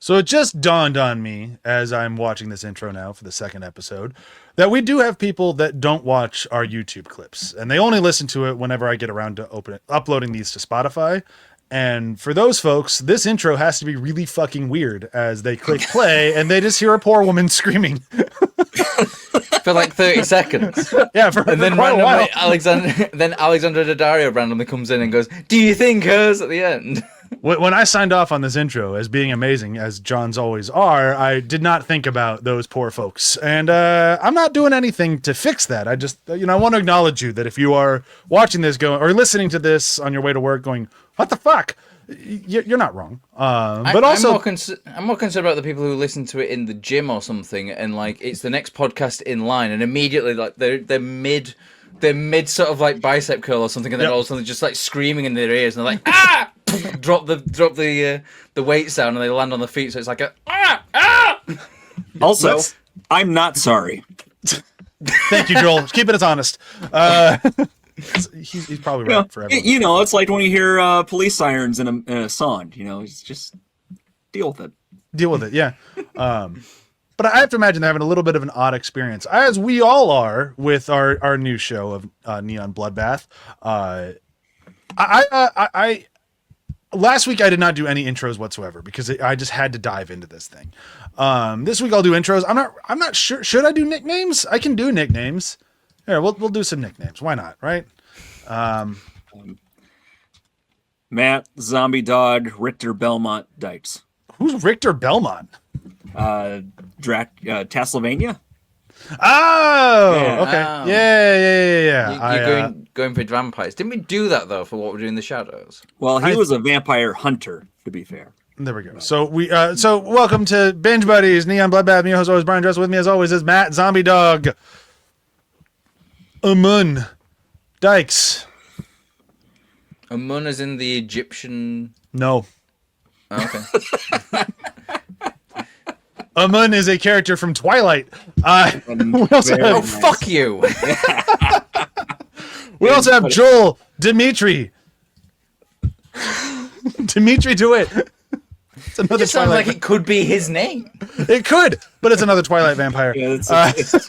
So it just dawned on me as I'm watching this intro now for the second episode that we do have people that don't watch our YouTube clips and they only listen to it whenever I get around to uploading these to Spotify. And for those folks, this intro has to be really fucking weird as they click play and they just hear a poor woman screaming for like 30 seconds. Yeah, and then quite a while. Alexandra Daddario randomly comes in and goes, "Do you think hers?" at the end. When I signed off on this intro as being amazing, as John's always are, I did not think about those poor folks. And I'm not doing anything to fix that. I just, I want to acknowledge you that if you are watching this or listening to this on your way to work going, what the fuck? You're not wrong. But also, I'm more concerned about the people who listen to it in the gym or something, and like it's the next podcast in line, and immediately like they're mid sort of like bicep curl or something, and then all of a sudden just like screaming in their ears, and they're like ah, drop the weights down, and they land on the feet, so it's like a ah. Also, I'm not sorry. Thank you, Joel. Keeping us honest. He's probably right for everyone. It's like when you hear police sirens in a song. It's just deal with it. Deal with it, yeah. But I have to imagine they're having a little bit of an odd experience, as we all are with our new show of Neon Bloodbath. I last week I did not do any intros whatsoever because I just had to dive into this thing. This week I'll do intros. I'm not sure. Should I do nicknames? I can do nicknames. Here, we'll do some nicknames. Why not? Right? Matt, Zombie Dog, Richter Belmont, Dykes. Who's Richter Belmont? Tasselvania. Oh, yeah. Okay. Oh. Yeah. You're going for vampires. Didn't we do that though for what we're doing in the shadows? Well, he was a vampire hunter, to be fair. There we go. So so welcome to Binge Buddies, Neon Bloodbath. Me, host always Brian Dress. With me as always is Matt, Zombie Dog, Amun, Dykes. Amun is in the Egyptian. No. Oh, okay. Amun is a character from Twilight. Fuck you. We also have Joel, Dimitri DeWitt. It's another It sounds like it could be his name. It could, but it's another Twilight vampire. Yeah, it's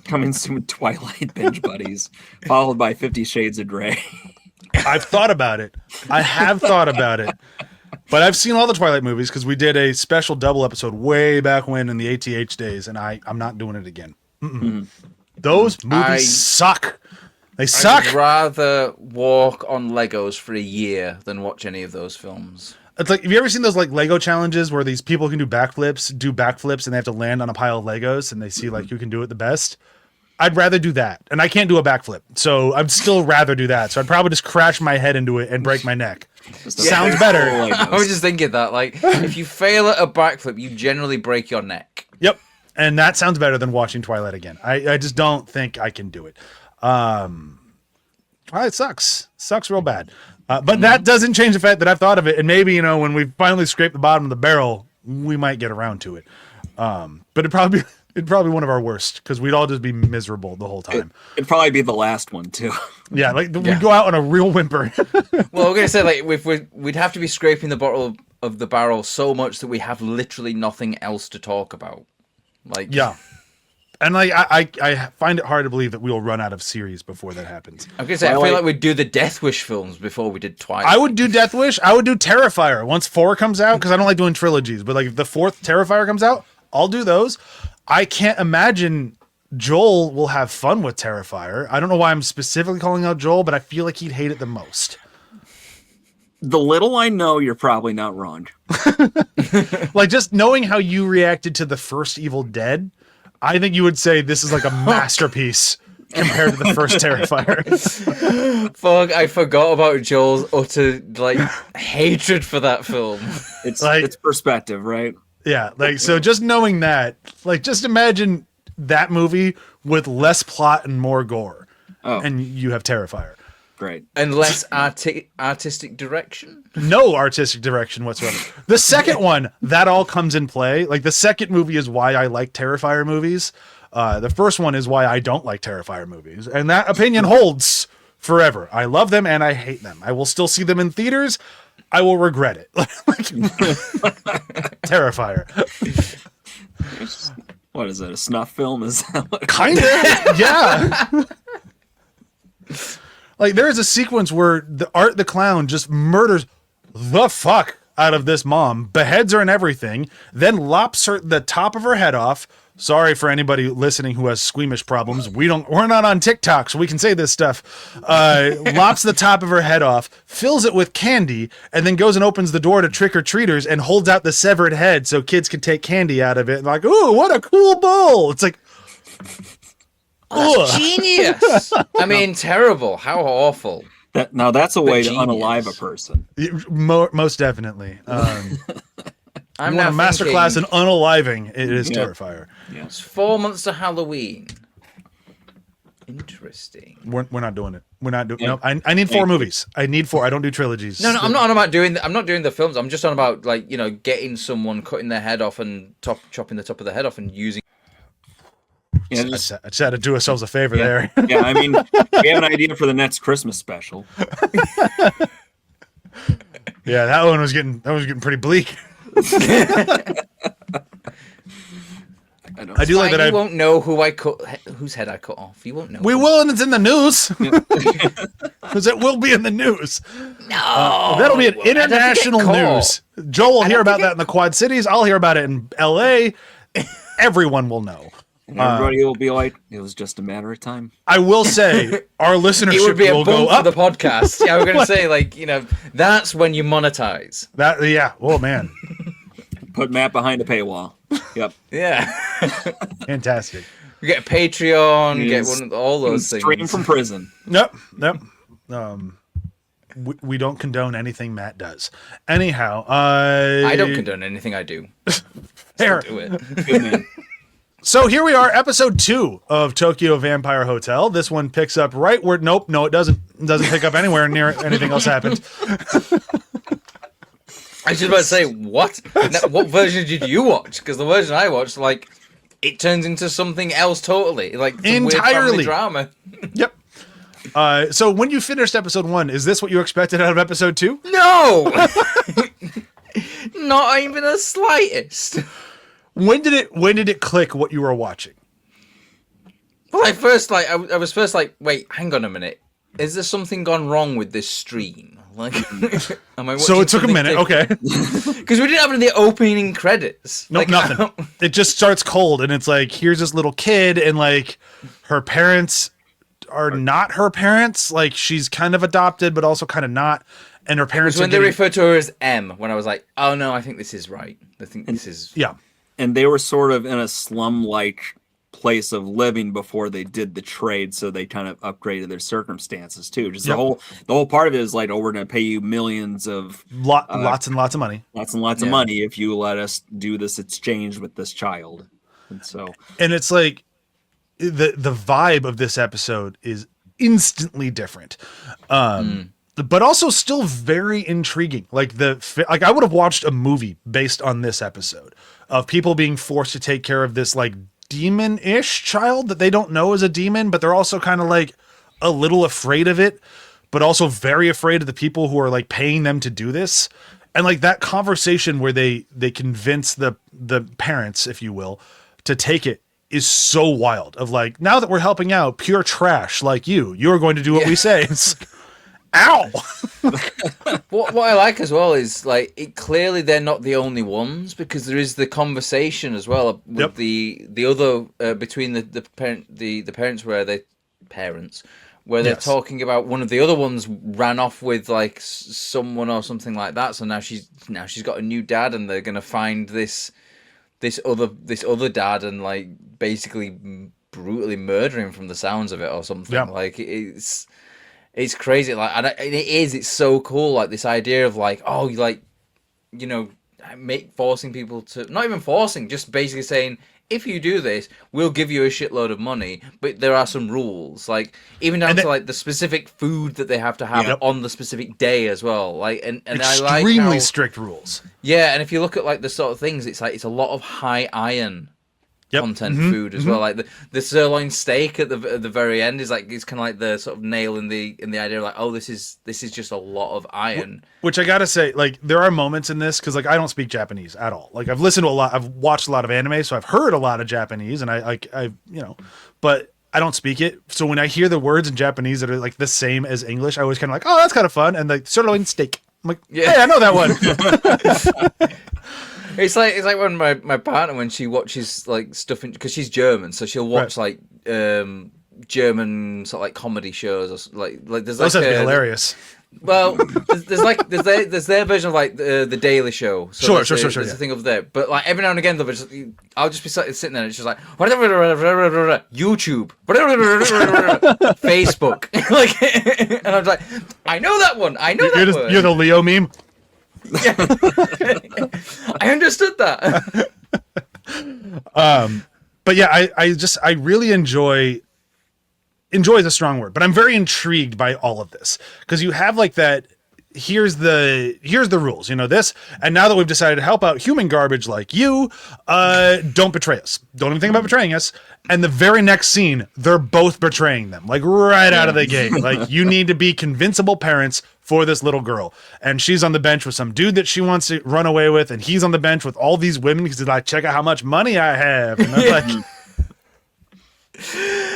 coming soon with Twilight Binge Buddies, followed by 50 Shades of Grey. I've thought about it. I have thought about it. But I've seen all the Twilight movies because we did a special double episode way back when in the ATH days, and I'm not doing it again. Those movies suck. They suck. I'd rather walk on Legos for a year than watch any of those films. It's like, have you ever seen those like Lego challenges where these people can do backflips, and they have to land on a pile of Legos and they see like who can do it the best? I'd rather do that. And I can't do a backflip. So I'd still rather do that. So I'd probably just crash my head into it and break my neck. Sounds better. I was just thinking that, like, if you fail at a backflip, you generally break your neck. Yep. And that sounds better than watching Twilight again. I just don't think I can do it. Twilight sucks. Sucks real bad. But that doesn't change the fact that I've thought of it. And maybe, when we finally scrape the bottom of the barrel, we might get around to it. But it'd probably be one of our worst because we'd all just be miserable the whole time. It'd probably be the last one, too. Yeah, we'd go out on a real whimper. Well, we're going to say, like, we'd have to be scraping the bottom of the barrel so much that we have literally nothing else to talk about. Like, yeah. And like I find it hard to believe that we will run out of series before that happens. I'm gonna say I feel like we'd do the Death Wish films before we did Twilight. I would do Death Wish. I would do Terrifier once 4 comes out because I don't like doing trilogies. But like if the 4th Terrifier comes out, I'll do those. I can't imagine Joel will have fun with Terrifier. I don't know why I'm specifically calling out Joel, but I feel like he'd hate it the most. The little I know, you're probably not wrong. Like just knowing how you reacted to the first Evil Dead, I think you would say this is like a masterpiece compared to the first Terrifier. Fuck, I forgot about Joel's utter hatred for that film. It's perspective, right? Yeah, so just knowing that, just imagine that movie with less plot and more gore. Oh. And you have Terrifier. Great. And less artistic direction? No artistic direction whatsoever. The second one, that all comes in play. Like, the second movie is why I like Terrifier movies. The first one is why I don't like Terrifier movies. And that opinion holds forever. I love them and I hate them. I will still see them in theaters. I will regret it. Terrifier. What is it? A snuff film? Is that what Kind of, yeah. Like there is a sequence where Art the clown just murders the fuck out of this mom, beheads her and everything, then lops the top of her head off. Sorry for anybody listening who has squeamish problems. We're not on TikTok, so we can say this stuff. Lops the top of her head off, fills it with candy, and then goes and opens the door to trick-or-treaters and holds out the severed head so kids can take candy out of it. And like, ooh, what a cool bowl. It's like, that's genius. I mean, terrible. How awful. Now that's a way to genius. unalive a person. Most definitely. I'm you want a now masterclass in thinking, unaliving, it is Terrifier. Yeah. it's 4 months to Halloween. Interesting. We're not doing it. We're not doing. Yeah. No, I need 4 movies. I need 4. I don't do trilogies. No, I'm not on about doing. I'm not doing the films. I'm just on about like getting someone, cutting their head off and chopping the top of the head off and using. Yeah, I just had to do ourselves a favor there. yeah, I mean, we have an idea for the next Christmas special. Yeah, that one was getting pretty bleak. I do like that. You I won't know whose head I cut off. You won't know. we will, and it's in the news because it will be in the news. No, That'll be an I'd have to get international caught. news. Joel will hear about that in the Quad Cities. I'll hear about it in L.A. Everyone will know. And everybody will be like, it was just a matter of time. I will say our It listenership would be a will go bump for up. the podcast. Yeah, we're going to say that's when you monetize. Oh man, Put Matt behind a paywall. Yep. Yeah, fantastic. we get a Patreon, He get is one of all those Stream things. from prison. Nope. We don't condone anything Matt does. Anyhow, I don't condone anything I do. Fair. Do it. Good man. So here we are, episode 2 of Tokyo Vampire Hotel. This one picks up right where it doesn't pick up anywhere near anything else happened. I was just about to say, what? Now, what version did you watch? Because the version I watched, it turns into something else totally. Like, some weird Entirely. family drama. Yep. So when you finished episode 1, is this what you expected out of episode 2? No! Not even the slightest. When did it click what you were watching? Well, I was first like, wait, hang on a minute. Is there something gone wrong with this stream? Like, am I So it took a minute, okay. Because we didn't have any opening credits. Nope, nothing. It just starts cold, and it's like, here's this little kid, and like, her parents are not her parents. Like, she's kind of adopted, but also kind of not. And her parents When they refer to her as M, when I was like, oh no, I think this is right. I think this is... Yeah. And they were sort of in a slum-like place of living before they did the trade, so they kind of upgraded their circumstances too. Just the whole part of it is like, oh, we're going to pay you millions of Lots and lots of money. lots and lots of money if you let us do this exchange with this child. And it's like the vibe of this episode is instantly different. But also still very intriguing. Like I would have watched a movie based on this episode of people being forced to take care of this like demon-ish child that they don't know is a demon, but they're also kind of like a little afraid of it, but also very afraid of the people who are like paying them to do this. And like that conversation where they convince the parents, if you will, to take it is so wild. Of like, now that we're helping out pure trash like you're going to do what we say. It's like, ow. What I like as well is like clearly they're not the only ones, because there is the conversation as well with the other between the parents where they're talking about one of the other ones ran off with like someone or something like that. So now she's got a new dad, and they're gonna find this other dad and like basically brutally murder him from the sounds of it or something. Yeah. Like it's crazy. Like, and it's so cool. Like this idea of like, oh, like, forcing people to, not even forcing, just basically saying, if you do this, we'll give you a shitload of money, but there are some rules. Like even down to like the specific food that they have to have on the specific day as well. Like and I like extremely strict rules. Yeah, and if you look at like the sort of things, it's like it's a lot of high iron. content food as well. Like the sirloin steak at the very end is like, it's kind of like the sort of nail in the idea of like, oh, this is just a lot of iron. Which I gotta say, like, there are moments in this because like I don't speak Japanese at all. Like I've listened to a lot, I've watched a lot of anime, so I've heard a lot of Japanese, and I but I don't speak it. So when I hear the words in Japanese that are like the same as English, I always kind of like, oh, that's kind of fun. And like sirloin steak, I'm like, yeah, hey, I know that one. It's like when my partner, when she watches like stuff because she's German, so she'll watch like German sort of like comedy shows or like there's like those have to be hilarious. Well, there's their version of like the Daily Show. So sure. There's a thing of there, but like every now and again, I'll just be sitting there, and it's just like YouTube, Facebook, like, and I'm like, I know that one. I know that one. You're the Leo meme. Yeah. I understood that. But yeah, I really enjoy is a strong word, but I'm very intrigued by all of this because you have like that. Here's the rules, this, and now that we've decided to help out human garbage like you, don't betray us. Don't even think about betraying us. And the very next scene, they're both betraying them, like right out of the gate. Like, you need to be convincible parents for this little girl, and she's on the bench with some dude that she wants to run away with, and he's on the bench with all these women because he's like, check out how much money I have, and they're like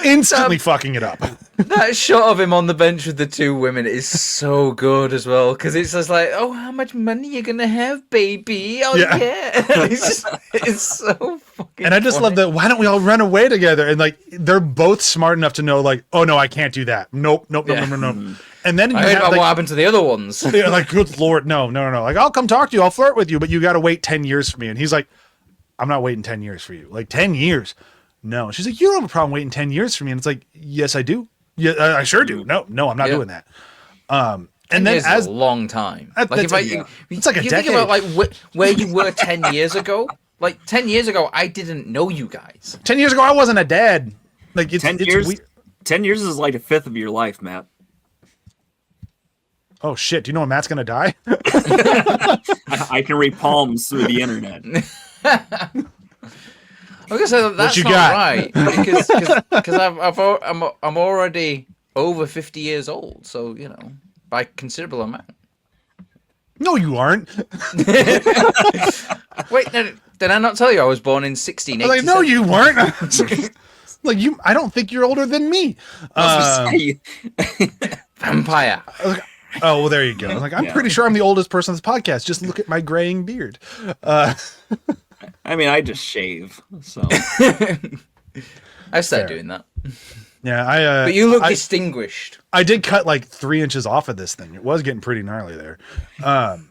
instantly fucking it up. That shot of him on the bench with the two women is so good as well, because it's just like, oh, how much money you gonna have, baby? Oh yeah. It's so fucking. And I just love that. Why don't we all run away together? And like, they're both smart enough to know, like, oh no, I can't do that. Nope. And then I heard about what happened to the other ones. They're like, good lord, no. Like, I'll come talk to you, I'll flirt with you, but you got to wait 10 years for me. And he's like, I'm not waiting 10 years for you. Like 10 years. No. She's like, you don't have a problem waiting 10 years for me. And it's like, yes, I do. Yeah, I sure do. No, I'm not doing that. And then as a long time, like if it's like a decade. Think about like where you were 10 years ago. Like 10 years ago, I didn't know you guys. 10 years ago, I wasn't a dad. Like 10 years. 10 years is like a fifth of your life, Matt. Oh shit! Do you know when Matt's gonna die? I can read palms through the internet. I was gonna say that's not right because I'm already over 50 years old, so by considerable amount. No, you aren't. Wait, did I not tell you I was born in 1687? Like, no, you weren't. Like you, I don't think you're older than me. Vampire. Oh, well, there you go. Like, I'm pretty sure I'm the oldest person on this podcast. Just look at my graying beard. I mean, I just shave, so I started doing that. Yeah, but you look distinguished. I did cut like 3 inches off of this thing. It was getting pretty gnarly there.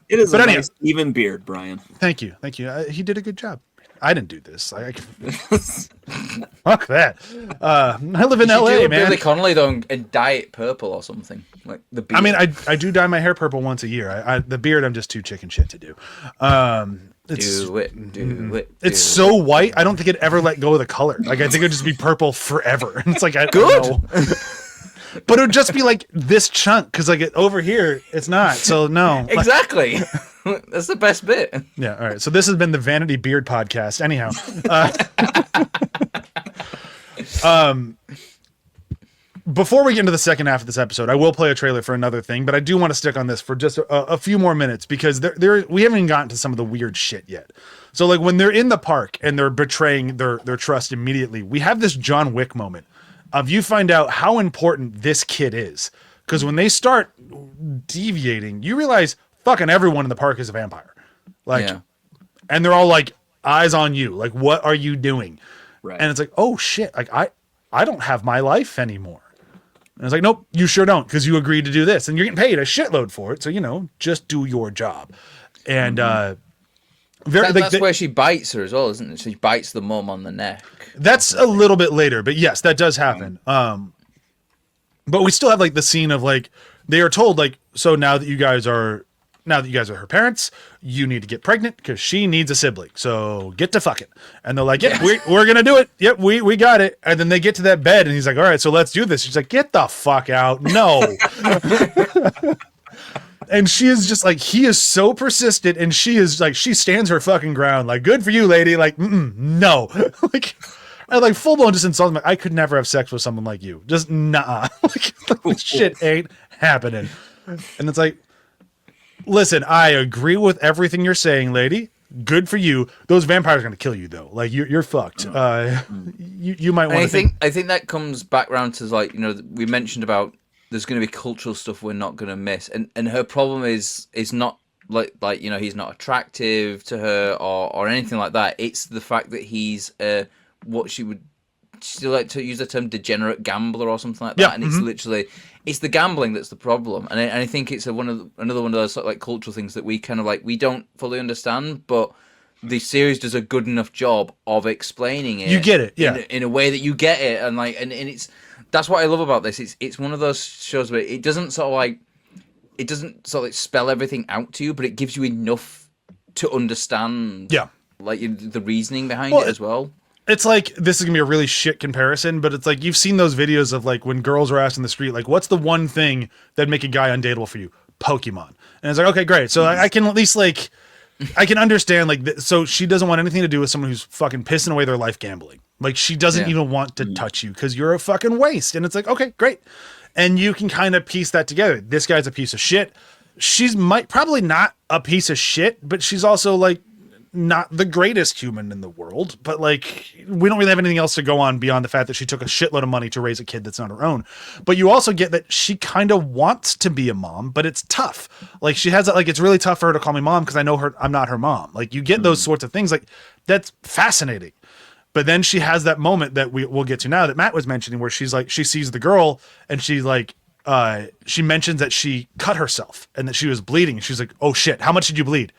It is a nice even beard, Brian. Thank you. He did a good job. I didn't do this. Fuck that. I live in LA, man. Billy Connolly though, and dye it purple or something like the beard. I mean, I do dye my hair purple once a year. The beard, I'm just too chicken shit to do. Do it. It's so white. I don't think it'd ever let go of the color. Like, I think it'd just be purple forever. And it's like, I don't know. But it would just be like this chunk, because like over here, it's not. So no. Exactly. That's the best bit. Yeah. All right. So this has been the Vanity Beard Podcast. Anyhow. Before we get into the second half of this episode, I will play a trailer for another thing, but I do want to stick on this for just a few more minutes because we haven't even gotten to some of the weird shit yet. So like when they're in the park and they're betraying their trust immediately, we have this John Wick moment of you find out how important this kid is. Because when they start deviating, you realize fucking everyone in the park is a vampire. And they're all like, eyes on you. Like, what are you doing? Right. And it's like, oh shit, like I don't have my life anymore. And it's like, nope, you sure don't, because you agreed to do this. And you're getting paid a shitload for it. So, just do your job. And that's where she bites her as well, isn't it? She bites the mum on the neck. That's a little bit later, but yes, that does happen. But we still have like the scene of like, they are told like, so now that you guys are her parents, you need to get pregnant because she needs a sibling. So get to fucking. And they're like, yep, we're going to do it. Yep, we got it. And then they get to that bed and he's like, all right, so let's do this. She's like, get the fuck out. No. And she is just like, he is so persistent, and she is like, she stands her fucking ground. Like, good for you, lady. Like, no. Like, I like full blown just insult him. I could never have sex with someone like you. Just nah. Like, this shit ain't happening. And it's like, listen, I agree with everything you're saying, lady. Good for you. Those vampires are gonna kill you though. Like you're fucked. You might want to I think that comes back round to like, you know, we mentioned about there's going to be cultural stuff we're not going to miss, and her problem is not like you know, he's not attractive to her or anything like that. It's the fact that he's what she would still like to use the term degenerate gambler or something like that, and it's literally it's the gambling that's the problem, and I think it's another one of those sort of like cultural things that we kind of like we don't fully understand, but the series does a good enough job of explaining it. You get it, yeah, in a way that you get it, and like and it's that's what I love about this. It's one of those shows where it doesn't sort of like spell everything out to you, but it gives you enough to understand. Yeah, like the reasoning behind it as well. It's like, this is gonna be a really shit comparison, but it's like you've seen those videos of like when girls are asked in the street, like, what's the one thing that'd make a guy undateable for you? Pokemon. And it's like, okay, great. So I can at least like, I can understand like, so she doesn't want anything to do with someone who's fucking pissing away their life gambling. Like she doesn't even want to touch you because you're a fucking waste. And it's like, okay, great. And you can kind of piece that together. This guy's a piece of shit. She's probably not a piece of shit, but she's also like, not the greatest human in the world, but like we don't really have anything else to go on beyond the fact that she took a shitload of money to raise a kid that's not her own. But you also get that she kind of wants to be a mom, but it's tough. Like she has that, like, it's really tough for her to call me mom because I know I'm not her mom. Like you get those sorts of things. Like that's fascinating. But then she has that moment that we'll get to now that Matt was mentioning where she's like, she sees the girl and she's like, she mentions that she cut herself and that she was bleeding. She's like, oh shit, how much did you bleed?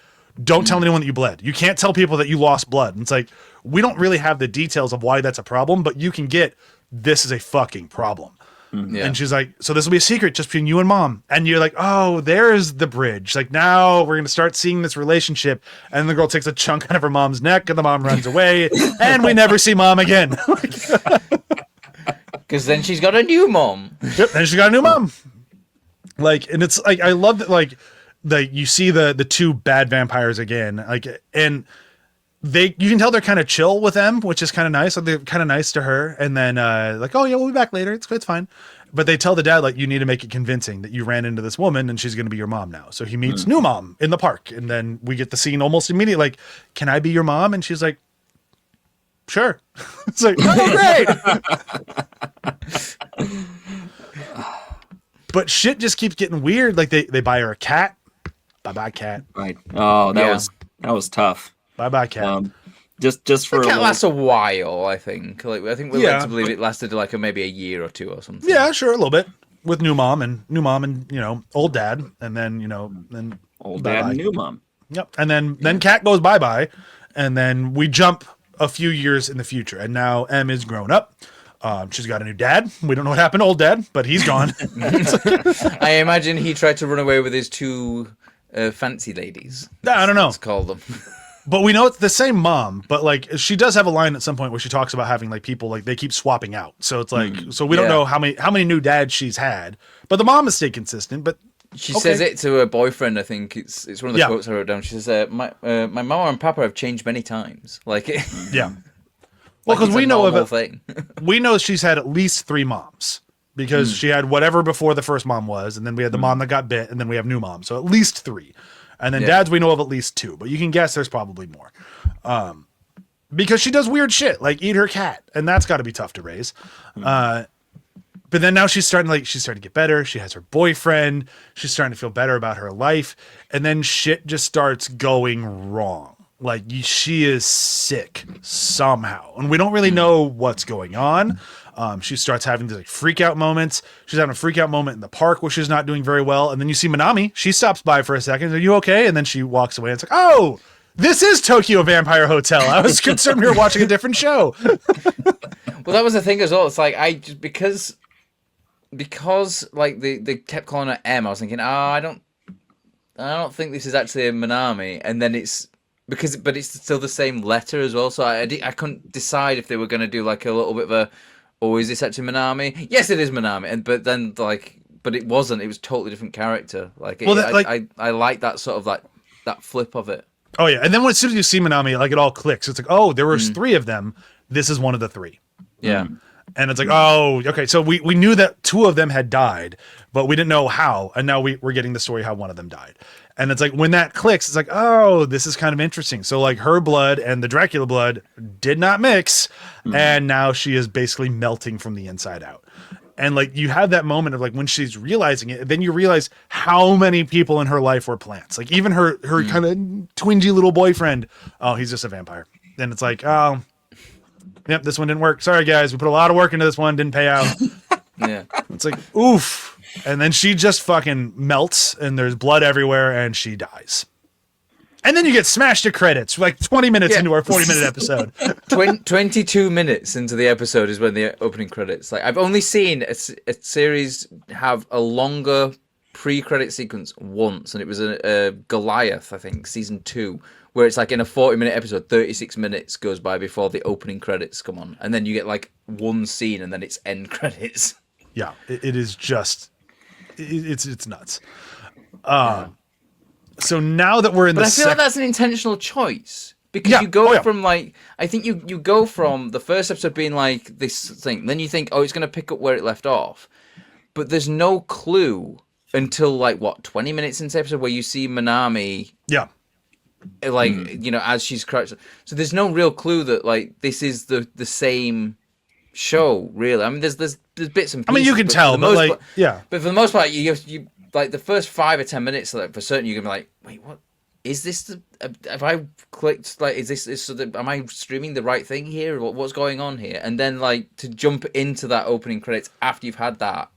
Don't tell anyone that you bled. You can't tell people that you lost blood. And it's like, we don't really have the details of why that's a problem, but you can get, this is a fucking problem. Yeah. And she's like, so this will be a secret just between you and mom. And you're like, oh, there's the bridge. Like now we're going to start seeing this relationship. And the girl takes a chunk out of her mom's neck and the mom runs away and we never see mom again. Because then she's got a new mom. Yep. And she's got a new mom. Like, and it's like, I love that. Like, you see the two bad vampires again, like, and you can tell they're kind of chill with them, which is kind of nice. Like they're kind of nice to her, and then like, oh yeah, we'll be back later. It's fine. But they tell the dad like, you need to make it convincing that you ran into this woman and she's going to be your mom now. So he meets new mom in the park, and then we get the scene almost immediately. Like, can I be your mom? And she's like, sure. It's like, oh great. But shit just keeps getting weird. Like they buy her a cat. Bye-bye, cat. Right. Oh, that was tough. Bye-bye, cat. Just for the cat lasts a while, I think. Like I think we're led to believe it lasted like maybe a year or two or something. Yeah, sure, a little bit. With new mom and you know, old dad, and then then old dad and new mom. Yep. And then cat goes bye-bye, and then we jump a few years in the future, and now Em is grown up. She's got a new dad. We don't know what happened to old dad, but he's gone. I imagine he tried to run away with his two fancy ladies. I don't know. Let's call them. But we know it's the same mom, but like she does have a line at some point where she talks about having like people like they keep swapping out. So it's like so we don't know how many new dads she's had, but the mom has stayed consistent. But she says it to her boyfriend. I think it's one of the quotes I wrote down. She says, "My mama and papa have changed many times." Like yeah. Well, because we know of it. Thing. We know she's had at least 3 moms because she had whatever before the first mom was, and then we had the mom that got bit, and then we have new mom. So at least 3. And then dads we know of at least 2, but you can guess there's probably more. Because she does weird shit, like eat her cat, and that's got to be tough to raise. But then now she's starting to get better. She has her boyfriend. She's starting to feel better about her life. And then shit just starts going wrong. Like she is sick somehow, and we don't really know what's going on. She starts having these like freak out moments. She's having a freak out moment in the park where she's not doing very well. And then you see Minami. She stops by for a second. Are you okay? And then she walks away. And it's like, oh, this is Tokyo Vampire Hotel. I was concerned we were watching a different show. Well, that was the thing as well. It's like because like they kept calling her M. I was thinking, I don't think this is actually a Minami. And then but it's still the same letter as well, so I couldn't decide if they were going to do like a little bit of a, is this actually Minami? Yes, it is Minami, but then like but it wasn't. It was a totally different character. Like, Well, I like that sort of like that flip of it. Oh yeah, and then as soon as you see Minami, like it all clicks. It's like, oh, there was 3 of them. This is one of the 3. Yeah. And it's like, oh, okay. So we knew that 2 of them had died, but we didn't know how. And now we're getting the story how one of them died. And it's like when that clicks, it's like, oh, this is kind of interesting. So like her blood and the Dracula blood did not mix, and now she is basically melting from the inside out. And like you have that moment of like when she's realizing it, then you realize how many people in her life were plants. Like even her kind of twingy little boyfriend. Oh, he's just a vampire. Then it's like, oh, yep, this one didn't work. Sorry guys, we put a lot of work into this one, didn't pay out. Yeah. It's like, oof. And then she just fucking melts and there's blood everywhere and she dies. And then you get smashed to credits, like 20 minutes into our 40-minute episode. 22 minutes into the episode is when the opening credits. Like I've only seen a series have a longer pre-credit sequence once, and it was a Goliath, I think, season 2, where it's like in a 40-minute episode, 36 minutes goes by before the opening credits come on, and then you get like one scene, and then it's end credits. Yeah, it is just, it's nuts. So now that we're in but I feel like that's an intentional choice, because you go from like, I think you go from the first episode being like this thing, then you think, oh, it's going to pick up where it left off, but there's no clue until like what 20 minutes into the episode where you see Minami, like you know, as she's crouched. So there's no real clue that like this is the same show, really. I mean, there's bits and pieces. I mean, you can tell, but like, but for the most part, you like the first 5 or 10 minutes, like for certain, you're gonna be like, wait, what is this? Have I clicked? Like, is this? Am I streaming the right thing here? What's going on here? And then like to jump into that opening credits after you've had that,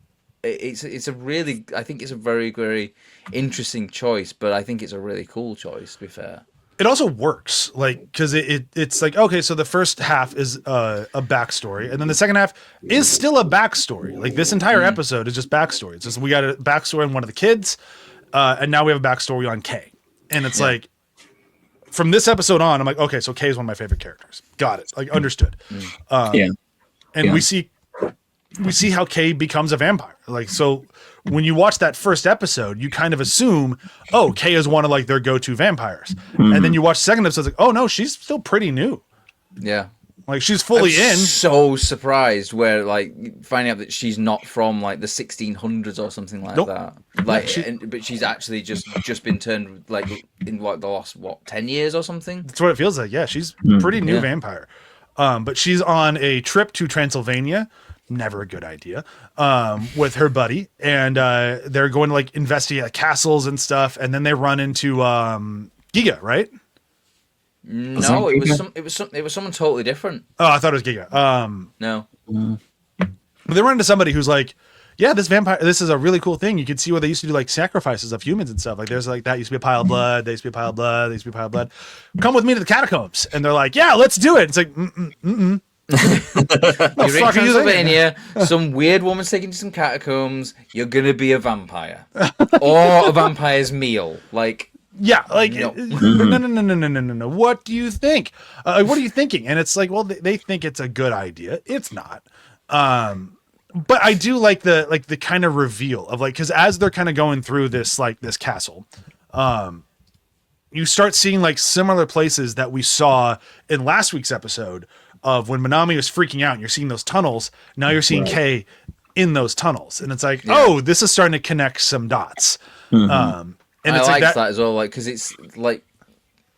it's a really, I think it's a very, very interesting choice, but I think it's a really cool choice, to be fair. It also works, like, because it's like, okay, so the first half is a backstory, and then the second half is still a backstory. Like this entire episode is just backstory. It's just we got a backstory on one of the kids, and now we have a backstory on Kay. And it's like, from this episode on, I'm like, okay, so Kay is one of my favorite characters. Got it. Like, understood. And we see how Kay becomes a vampire. Like, so when you watch that first episode, you kind of assume, oh, Kay is one of like their go-to vampires. And then you watch the second episode, it's like, oh no, she's still pretty new. Yeah. Like she's fully in. So surprised where like finding out that she's not from like the 1600s or something like that. Like, but she's actually just been turned like in what the last 10 years or something. That's what it feels like. Yeah, she's pretty new vampire. But she's on a trip to Transylvania. Never a good idea. With her buddy, and they're going to like investigate like, castles and stuff, and then they run into Giga, right? No, it was someone totally different. Oh, I thought it was Giga. No. But they run into somebody who's like, yeah, this is a really cool thing. You can see where they used to do like sacrifices of humans and stuff. Like there's like that used to be a pile of blood. There used to be a pile of blood. There used to be a pile of blood. Come with me to the catacombs. And they're like, yeah, let's do it. It's like, You're in Transylvania, some weird woman's taking you to some catacombs, you're gonna be a vampire. Or a vampire's meal. Like, yeah, like no. What do you think? What are you thinking? And it's like, well, they think it's a good idea. It's not. But I do like the kind of reveal of like, because as they're kind of going through this castle, you start seeing like similar places that we saw in last week's episode of when Minami was freaking out and you're seeing those tunnels. Now you're seeing Kay in those tunnels. And it's like, oh, this is starting to connect some dots. And it's I like that as well. Like, cause it's like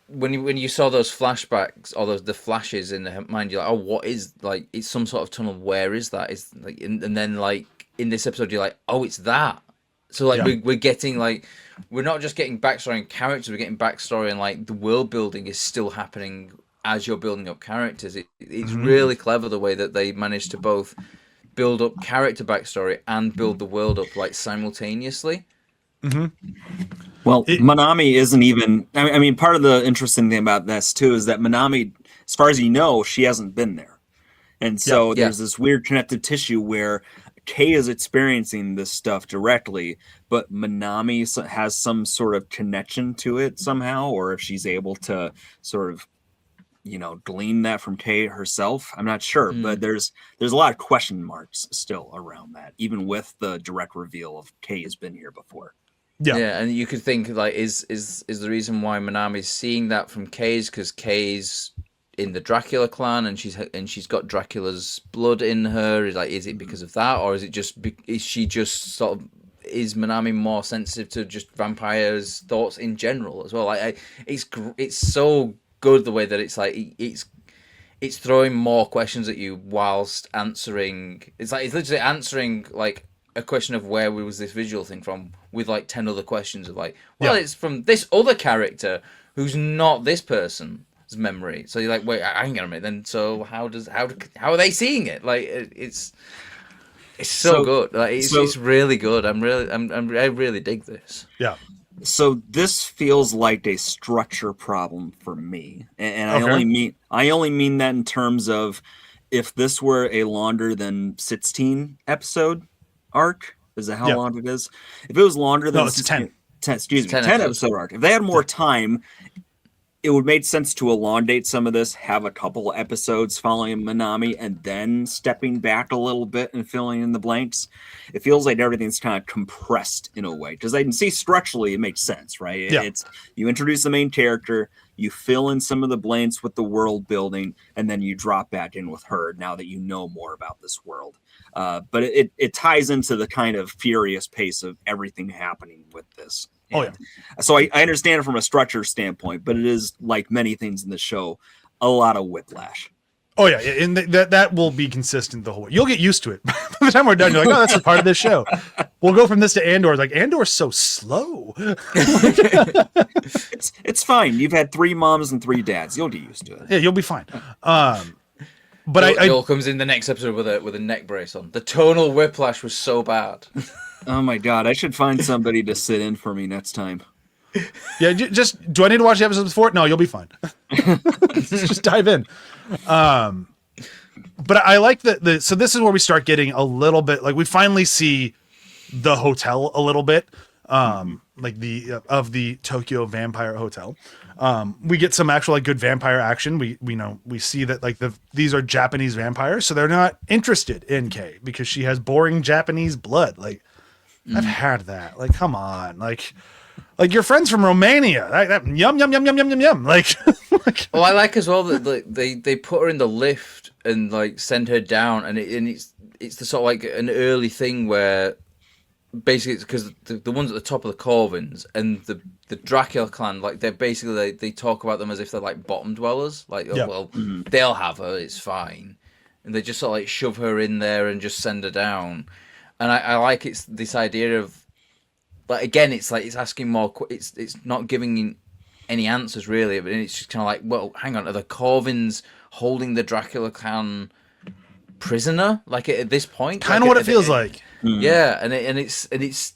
when you saw those flashbacks or the flashes in the mind, you're like, oh, what is like, it's some sort of tunnel. Where is that? It's like, and then like in this episode, you're like, oh, it's that. So like we're getting like, we're not just getting backstory and characters, we're getting backstory and like the world building is still happening as you're building up characters. It's really clever the way that they managed to both build up character backstory and build the world up like simultaneously. Well, Minami isn't even, I mean, part of the interesting thing about this too is that Minami, as far as you know, she hasn't been there. And so there's this weird connective tissue where Kay is experiencing this stuff directly, but Minami has some sort of connection to it somehow, or if she's able to sort of glean that from Kay herself. I'm not sure, but there's a lot of question marks still around that, even with the direct reveal of Kay has been here before. Yeah, and you could think like, is the reason why Manami's seeing that from Kay's because Kay's in the Dracula clan and she's got Dracula's blood in her? Is it because of that, or is it just is she just sort of, is Manami more sensitive to just vampires' thoughts in general as well? It's so good the way that it's like it's throwing more questions at you whilst answering. It's literally answering like a question of where was this visual thing from, with like 10 other questions of like, well, it's from this other character who's not this person's memory. So you're like, wait, hang on a minute. Then so how are they seeing it? Like it's so good. Like it's really good. I really dig this. Yeah. So this feels like a structure problem for me, and I only mean that in terms of if this were a longer than 16 episode arc. Is that how long it is? If it was longer than 10 episode arc, if they had more time, it would make sense to elongate some of this, have a couple episodes following Manami, and then stepping back a little bit and filling in the blanks. It feels like everything's kind of compressed in a way, because I can see structurally it makes sense, right? Yeah. It's you introduce the main character, you fill in some of the blanks with the world building, and then you drop back in with her now that you know more about this world. But it ties into the kind of furious pace of everything happening with this. So I understand it from a structure standpoint, but it is, like many things in the show, a lot of whiplash. Oh yeah, and that will be consistent the whole way. You'll get used to it. By the time we're done, you're like, oh, that's a part of this show. We'll go from this to Andor. Like, Andor's so slow. It's fine. You've had 3 moms and 3 dads. You'll get used to it. Yeah, you'll be fine. But it all comes in the next episode with a neck brace on. The tonal whiplash was so bad. Oh my god, I should find somebody to sit in for me next time. Yeah, just do I need to watch the episodes before? No, you'll be fine. Just dive in. But I like that. So this is where we start getting a little bit like we finally see the hotel a little bit, like the Tokyo Vampire Hotel. We get some actual like good vampire action. We see that like these are Japanese vampires, so they're not interested in Kay because she has boring Japanese blood. Like I've had that. Like come on, like your friends from Romania. That yum yum yum yum yum yum yum. Like, oh, I like as well that they put her in the lift and like send her down, and it's the sort of like an early thing where basically it's because the ones at the top of the Corvins and the Dracula clan, like they're basically they talk about them as if they're like bottom dwellers, like they'll have her, it's fine, and they just sort of like shove her in there and just send her down. And I like it's this idea of, but again, it's like it's asking more. It's not giving any answers really, but it's just kind of like, well, hang on, are the Corvins holding the Dracula clan prisoner? Like at this point, kind of what it feels like. Yeah, and it's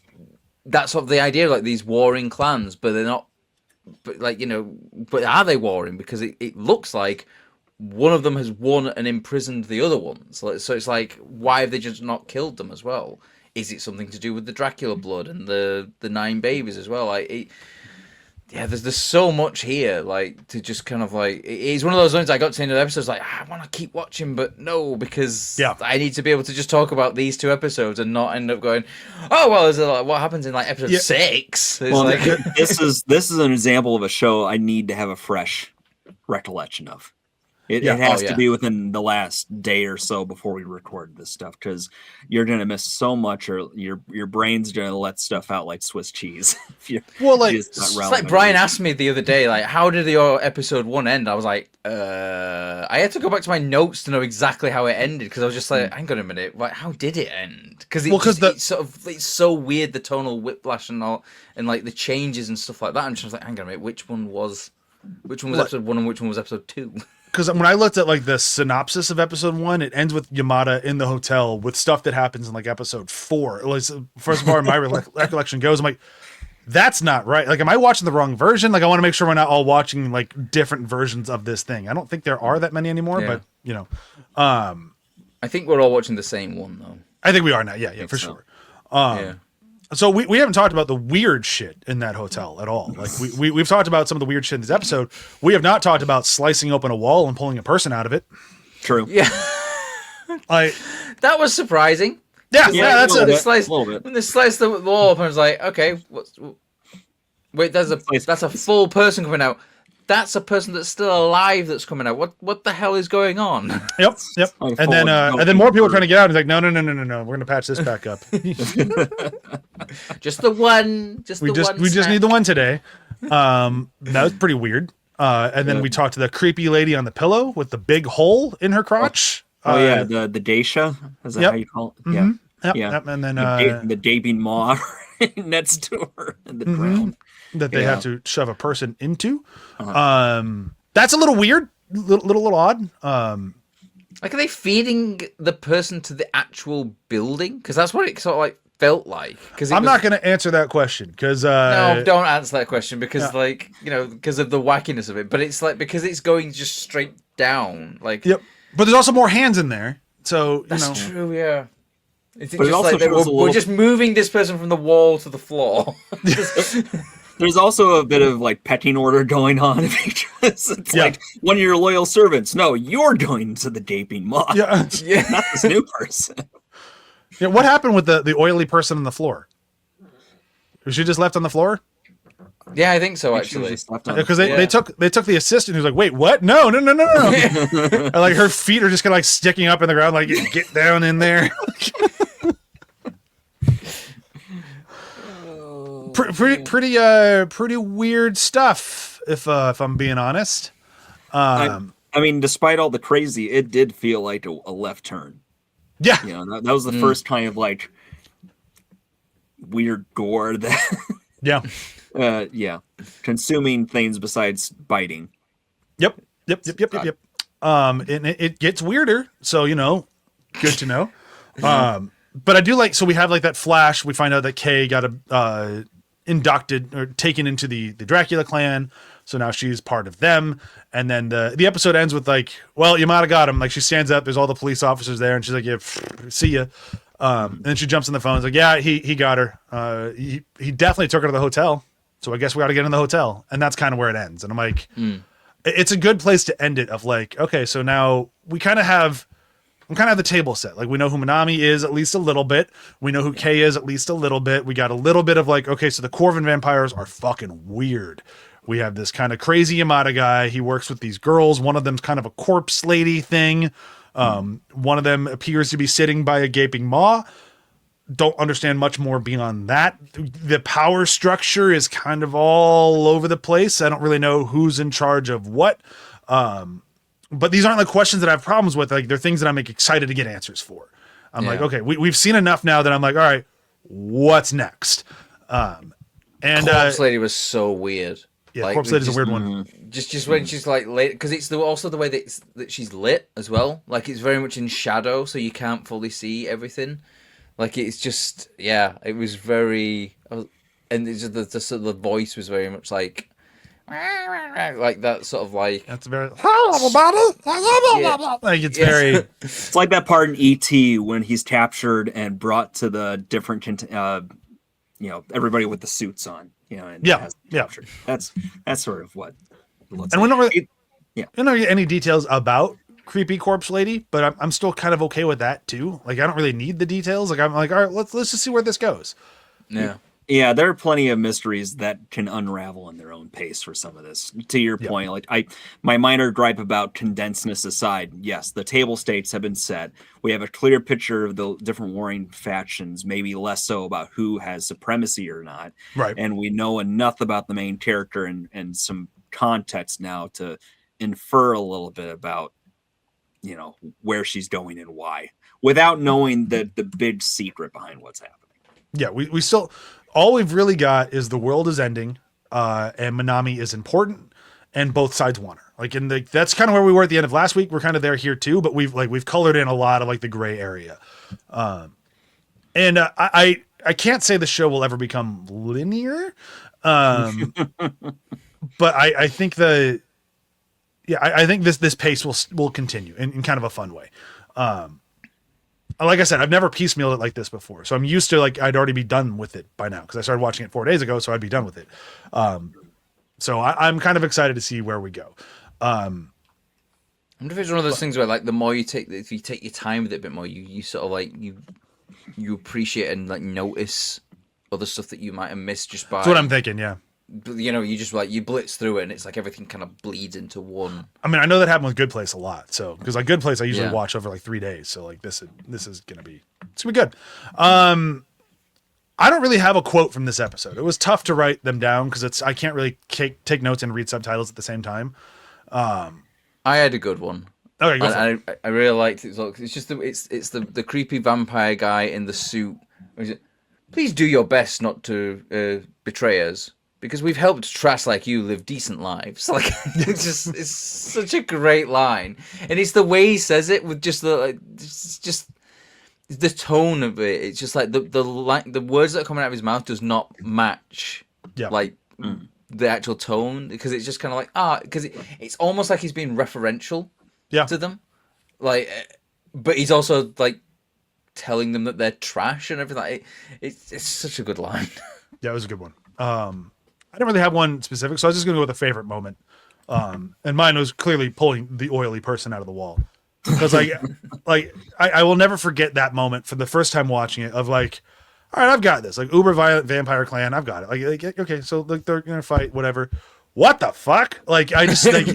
that's sort of the idea, like these warring clans, but they're not. But like but are they warring? Because it looks like one of them has won and imprisoned the other ones. So it's like, why have they just not killed them as well? Is it something to do with the Dracula blood and the 9 babies as well? There's so much here, like to just kind of like it's one of those ones I got to the end of the episodes like I want to keep watching, but no, because I need to be able to just talk about these 2 episodes and not end up going, oh well, is it like, what happens in like episode 6? Well, like this is an example of a show I need to have a fresh recollection of. It has to be within the last day or so before we record this stuff, because you're gonna miss so much, or your brain's gonna let stuff out like Swiss cheese. It's like Brian asked me the other day, like, how did your episode 1 end? I was like, I had to go back to my notes to know exactly how it ended, because I was just like, hang on a minute, like, how did it end? Because it's so weird, the tonal whiplash and all, and like the changes and stuff like that. I'm just like, hang on a minute, which one was episode 1 and which one was episode 2? Because when I looked at like the synopsis of episode 1, it ends with Yamada in the hotel with stuff that happens in like episode 4. Like, first of all, my recollection goes, I'm like, that's not right. Like, am I watching the wrong version? Like, I want to make sure we're not all watching like different versions of this thing. I don't think there are that many anymore, but I think we're all watching the same one though. I think we are now. Yeah, for sure. So we haven't talked about the weird shit in that hotel at all. Like we've talked about some of the weird shit in this episode. We have not talked about slicing open a wall and pulling a person out of it. True. Yeah. Like That was surprising. yeah, Yeah, that's a a, little bit. Slice, little bit. when they sliced the wall up, I was like, okay, wait, that's a full person coming out. That's a person that's still alive that's coming out. What the hell is going on? Yep. Like And then more people are trying to get out. He's like, no. We're gonna patch this back up. Just the one. We just need the one today. That was pretty weird. And then we talked to the creepy lady on the pillow with the big hole in her crotch. Yeah, the Dacia. Is that how you call it? Yeah. Yep. And then The gaping maw next to her in the ground. that they have to shove a person into. That's a little weird, little odd. Like, are they feeding the person to the actual building? Because that's what it sort of like felt like. I'm not going to answer that question because no, don't answer that question because because of the wackiness of it. But it's like because it's going just straight down. Like, yep. But there's also more hands in there, so that's true. Yeah. It's But it just also like shows we're just moving this person from the wall to the floor. There's also a bit of like petting order going on because it's like one of your loyal servants. No, you're going to the gaping maw. Yeah. Not this new person. Yeah. What happened with the oily person on the floor? Was she just left on the floor? Yeah, I think so actually. Because they took the assistant who's like, wait, what? No. And, like her feet are just kind of like sticking up in the ground, like get down in there. Pretty weird stuff. If I'm being honest. I mean, despite all the crazy, it did feel like a left turn. Yeah, that was the first kind of like weird gore that. Yeah. Consuming things besides biting. Yep. And it gets weirder, so good to know. But I do like, so we have like that flash. We find out that Kay got inducted or taken into the Dracula clan. So now she's part of them. And then the episode ends with like, well, Yamada got him. Like she stands up, there's all the police officers there, and she's like, yeah, see ya. And then she jumps on the phone. It's like, yeah, he got her. He definitely took her to the hotel. So I guess we got to get in the hotel. And that's kind of where it ends. And I'm like, it's a good place to end it of like, okay, so now we kind of have the table set. Like we know who Minami is at least a little bit. We know who Kay is at least a little bit. We got a little bit of like, okay, so the Corvin vampires are fucking weird. We have this kind of crazy Yamada guy. He works with these girls. One of them's kind of a corpse lady thing. One of them appears to be sitting by a gaping maw. Don't understand much more beyond that. The power structure is kind of all over the place. I don't really know who's in charge of what. But these aren't like questions that I have problems with. Like they're things that I'm like excited to get answers for. I'm like, okay, we've seen enough now that I'm like, all right, what's next? And Corpse Lady was so weird. Yeah, like, Corpse Lady's a weird one. Just when she's like lit, because it's also the way that she's lit as well. Like it's very much in shadow, so you can't fully see everything. Like it's just, it was very, and it's just the voice was very much like that sort of like. That's very. Hi everybody. Like it's very. It's like that part in E.T. when he's captured and brought to the different, everybody with the suits on. And captured. That's sort of what. And we don't get any details about creepy corpse lady, but I'm still kind of okay with that too. Like I don't really need the details. Like I'm like, all right, let's just see where this goes. Yeah, there are plenty of mysteries that can unravel in their own pace for some of this. To your point, like my minor gripe about condensedness aside, yes, the table stakes have been set. We have a clear picture of the different warring factions, maybe less so about who has supremacy or not. Right. And we know enough about the main character and some context now to infer a little bit about where she's going and why, without knowing the big secret behind what's happening. Yeah, we still, all we've really got is the world is ending, and Minami is important, and both sides want her. Like, that's kind of where we were at the end of last week. We're kind of there here too, but we've colored in a lot of like the gray area, and I can't say the show will ever become linear, but I think I think this pace will continue in kind of a fun way. like I said, I've never piecemealed it like this before. So I'm used to like I'd already be done with it by now because I started watching it 4 days ago, so I'd be done with it. So I'm kind of excited to see where we go. I wonder if it's one of those things where like the more you take, if you take your time with it a bit more, you sort of like you appreciate and like notice other stuff that you might have missed just by. That's what I'm thinking. Yeah. You know, you just like you blitz through it, and it's like everything kind of bleeds into one. I mean, I know that happened with Good Place a lot. So because like Good Place, I usually Yeah. watch over like 3 days. So like this is gonna be good. I don't really have a quote from this episode. It was tough to write them down because I can't really take notes and read subtitles at the same time. I had a good one. Okay, go for it. And I really liked it. It's just it's the creepy vampire guy in the suit. Please do your best not to betray us, because we've helped trash like you live decent lives. Like it's such a great line, and it's the way he says it with just just the tone of it. It's just like the words that are coming out of his mouth does not match like the actual tone, because it's just kind of like because it's almost like he's being referential to them, like, but he's also like telling them that they're trash and everything. It's such a good line. Yeah, it was a good one. I didn't really have one specific, so I was just gonna go with a favorite moment. And mine was clearly pulling the oily person out of the wall. Because I will never forget that moment from the first time watching it of like, all right, I've got this. Like uber violent vampire clan, I've got it. Like okay, so like they're gonna fight, whatever. What the fuck? Like I just think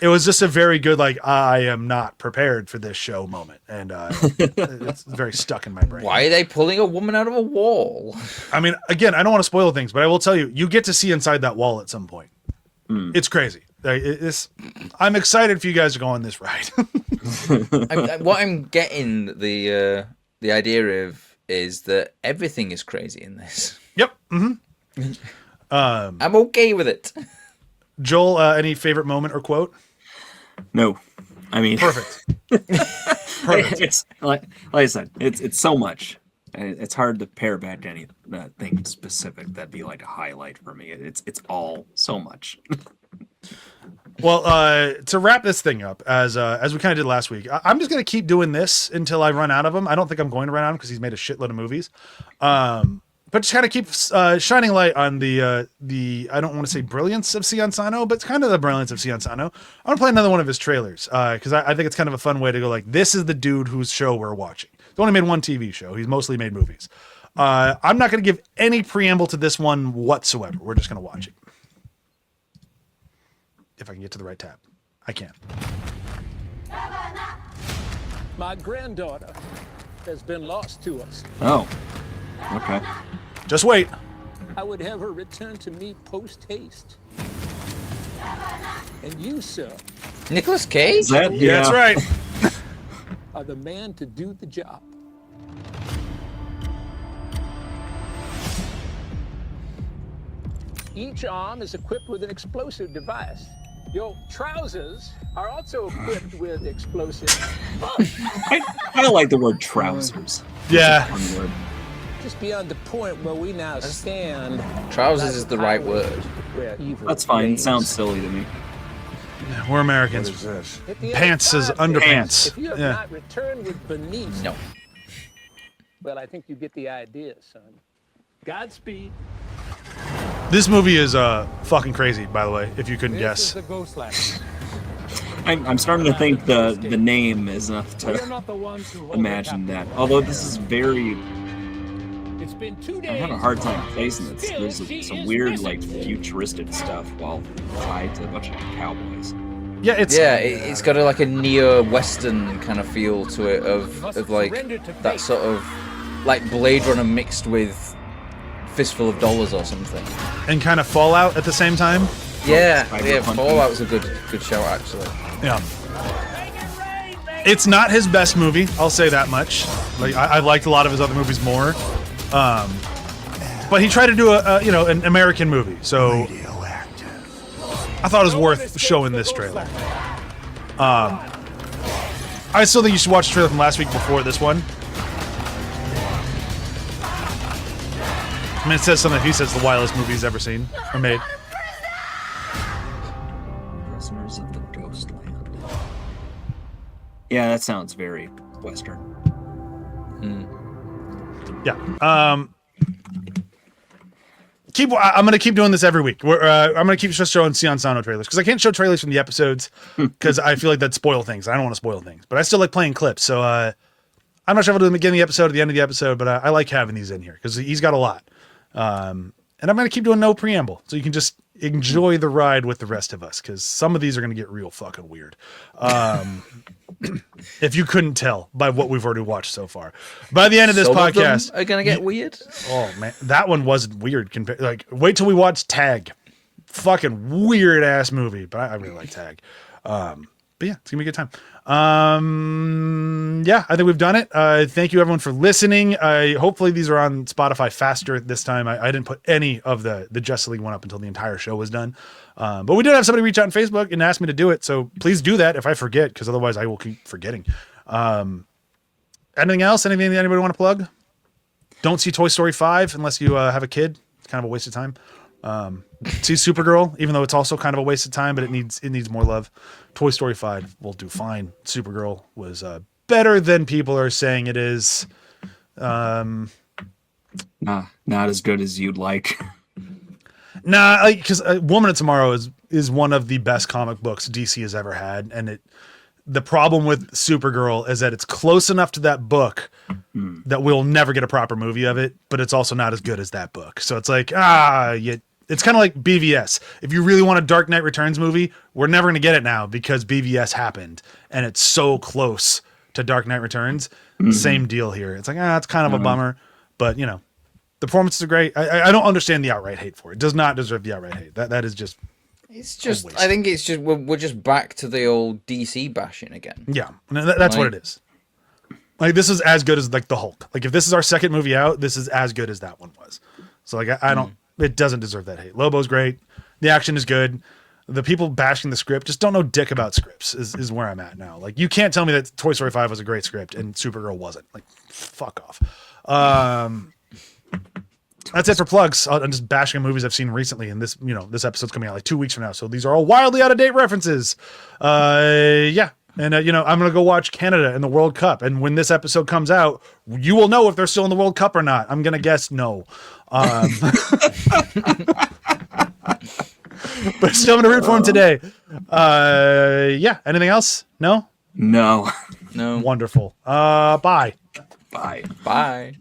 it was just a very good like I am not prepared for this show moment, and it's very stuck in my brain. Why are they pulling a woman out of a wall? I mean, again, I don't want to spoil things, but I will tell you, you get to see inside that wall at some point. It's crazy. I'm excited for you guys to go on this ride. What I'm getting the idea of is that everything is crazy in this. Yep. Mm-hmm. I'm okay with it. Joel, any favorite moment or quote? No, I mean Perfect. Perfect. It's like I said, it's so much. It's hard to pare back to anything specific that'd be like a highlight for me. It's all so much. Well, to wrap this thing up, as we kind of did last week, I'm just going to keep doing this until I run out of him. I don't think I'm going to run out of him because he's made a shitload of movies. But just kind of keep shining light on the I don't want to say brilliance of Sion Sano, but it's kind of the brilliance of Sion Sano. I want to play another one of his trailers because I think it's kind of a fun way to go like, this is the dude whose show we're watching. He's only made one TV show. He's mostly made movies. I'm not going to give any preamble to this one whatsoever. We're just going to watch it. If I can get to the right tab. I can. My granddaughter has been lost to us. Oh, okay. Just wait. I would have her return to me post haste. And you, sir, Nicolas Cage? Is that Yeah, that's right. are the man to do the job. Each arm is equipped with an explosive device. Your trousers are also equipped with explosives. I like the word trousers. Yeah. One word. Just beyond the point where we now stand. Trousers is the right word. Where evil That's fine. It reigns. sounds silly to me. We're Americans. At the Pants end is of time, underpants. If you have Yeah. not returned with Bernice, No. well, I think you get the idea, son. Godspeed. This movie is fucking crazy, by the way, if you couldn't This guess. is the ghost ladder. I'm starting to think the name is enough We are to not the ones who hold imagine the that. captive. Although this is very, It's been 2 days. I'm having a hard time placing it. Still, There's she some is weird, missing. like, futuristic stuff while tied to a bunch of cowboys. Yeah, it's It's got a neo-western kind of feel to it of like that sort of like Blade Runner mixed with Fistful of Dollars or something. and kind of Fallout at the same time. Yeah, Cyberpunk. Fallout's a good shout actually. Yeah. It's not his best movie, I'll say that much. Like I liked a lot of his other movies more. But he tried to do an American movie, so I thought it was worth showing this trailer. I still think you should watch the trailer from last week before this one. I mean, it says something. He says the wildest movie he's ever seen or made. Prisoners of the Ghostland. Yeah, that sounds very Western. Yeah. I'm gonna keep doing this every week. I'm gonna keep just showing Sion Sano trailers because I can't show trailers from the episodes because I feel like that'd spoil things. I don't want to spoil things, but I still like playing clips. So I'm not sure if I'll do them at the beginning of the episode or the end of the episode, but I like having these in here because he's got a lot. And I'm gonna keep doing no preamble, so you can just enjoy the ride with the rest of us because some of these are gonna get real fucking weird. If you couldn't tell by what we've already watched so far, by the end of this Some of them podcast, are gonna get weird. oh man, that one wasn't weird. Like, wait till we watch Tag, fucking weird ass movie, but I really like Tag. But yeah, it's gonna be a good time. Yeah, I think we've done it. Thank you everyone for listening. Hopefully these are on Spotify faster this time. I didn't put any of the Justice League one up until the entire show was done. But we did have somebody reach out on Facebook and ask me to do it. So please do that if I forget, because otherwise I will keep forgetting. Anything else? Anything that anybody want to plug? Don't see Toy Story 5 unless you have a kid. It's kind of a waste of time. See Supergirl, even though it's also kind of a waste of time, but it needs more love. Toy Story 5 will do fine. Supergirl was better than people are saying it is. Not as good as you'd like. Nah, because Woman of Tomorrow is one of the best comic books DC has ever had, and the problem with Supergirl is that it's close enough to that book that we'll never get a proper movie of it, but it's also not as good as that book. So it's like, it's kind of like BVS. If you really want a Dark Knight Returns movie, we're never going to get it now because BVS happened, and it's so close to Dark Knight Returns. Same deal here. It's like, it's kind of a bummer, but the performances are great. I don't understand the outright hate for it. It does not deserve the outright hate. That is just... It's just, I think it's just, we're just back to the old DC bashing again. Yeah, that's what it is. Like, this is as good as, like, the Hulk. Like, if this is our second movie out, this is as good as that one was. So, like, I don't, it doesn't deserve that hate. Lobo's great. The action is good. The people bashing the script just don't know dick about scripts is where I'm at now. Like, you can't tell me that Toy Story 5 was a great script and Supergirl wasn't. Like, fuck off. That's it for plugs. I'm just bashing movies I've seen recently, and this episode's coming out like 2 weeks from now, so these are all wildly out of date references. Yeah, and I'm gonna go watch Canada in the World Cup, and when this episode comes out, you will know if they're still in the World Cup or not. I'm gonna guess no, but still I'm gonna root for him today. Yeah. Anything else? No. No. No. Wonderful. Bye. Bye. Bye.